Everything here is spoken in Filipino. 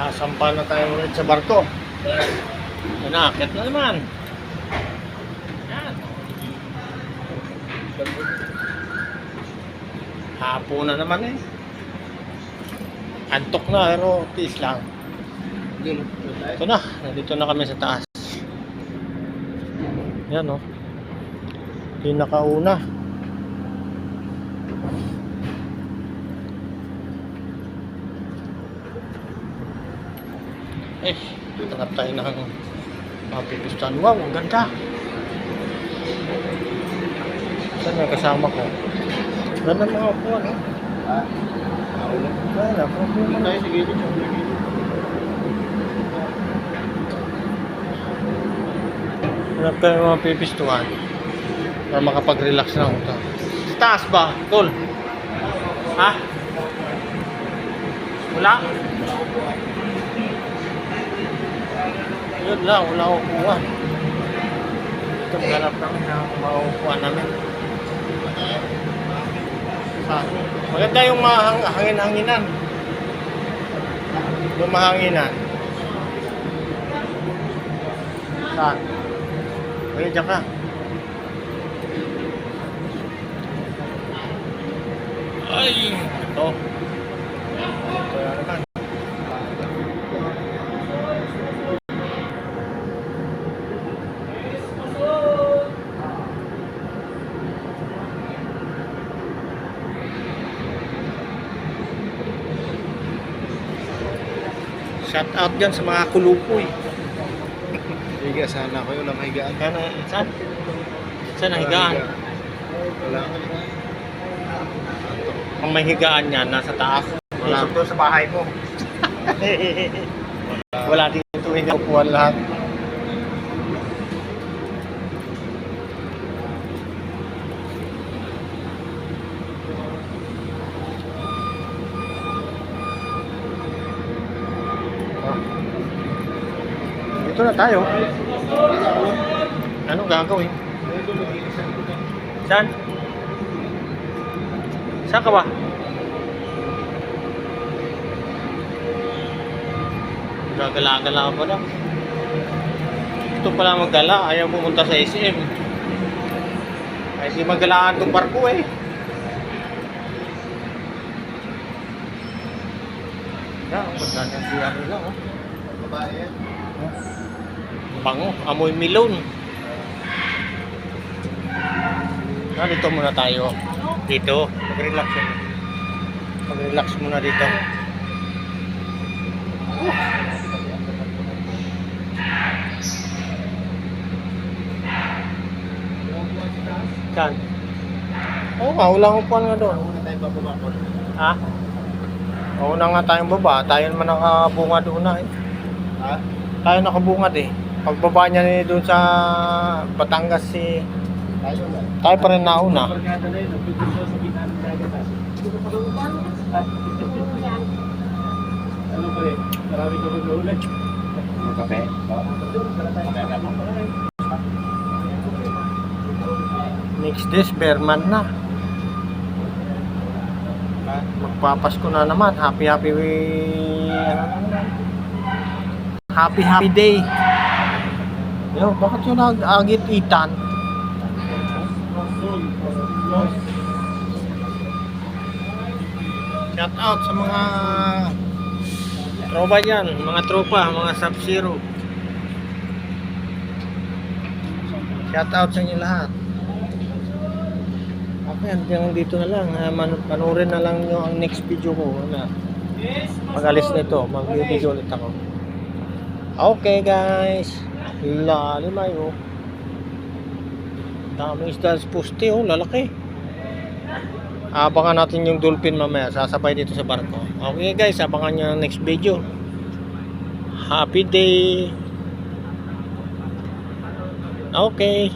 Nasampa na tayo ulit sa barko. Nanakit na naman. Yan. Hapon na naman eh. Antok na pero tiis lang. Ito na, nandito na kami sa taas. Yan o. Pinakauna. Tanggap tayo ng mapipistan. Wow, ang ganda. Saan may kasama ko? Ganda mga upuan eh. Wala, problema tayo. Sige, dito. Hanap tayo ng mga pipistuhan para makapag-relax na ako. Sa taas ba? Tol? Ha? Wala? Yun lang, wala akong kuha. Ito, maghanap namin na makukuha namin. Maganda yung hangin-hanginan. Yung mahanginan. Saan? Okay, dyan ka. Ay! Ito. Ito na naman. Shout out dyan sa mga kulupoy. Higa sana ako yung nakahigaan. Saan? Saan ang higaan? Wala. Ang may higaan yan, nasa taas. Wala ito sa bahay mo. Wala dito higaan. Upuan lahat. Dito na tayo. Ano gagawin? Saan? Saan ka ba? Gagala-gala pa lang. Ito pala maggala. Ayaw pumunta sa SM. Ay di magalaan itong barko eh. Yan, magdadang siya nila oh. Babae yan. Bango, amoy milon. Dito muna tayo. Dito, mag-relax yun. Mag-relax muna dito. Saan? Oo nga, wala akong kuhan nga doon. Muna tayo bababakot. Ha? Oo na nga tayong baba. Tayo naman nakabunga doon na eh. Ha? Tayo nakabungad eh. Pagbaba niya doon sa Batangas si... Tayo na. Tayo pa rin nauna. Barkada na yun. Nagpipito sa bitaan ng dagat. Ano pa rin? Marami ka mag-ulit. Kape? Next day, Berman na. Magpapasko na naman. Happy day. Yo, bakit yun nag-agit itan? Shout out sa mga tropa dyan, mga tropa, mga Sub-Zero. Shout out sa inyo lahat. Okay, hanggang dito na lang. Panoorin na lang nyo ang next video ko. Pag-alis nito, mag-video ulit ako. Okay guys, lalim ayo. Daming isda sa poste oh, lalaki. Abangan natin yung dolphin mamaya, sasabay dito sa barko. Okay guys, abangan nyo ang next video. Happy day. Okay.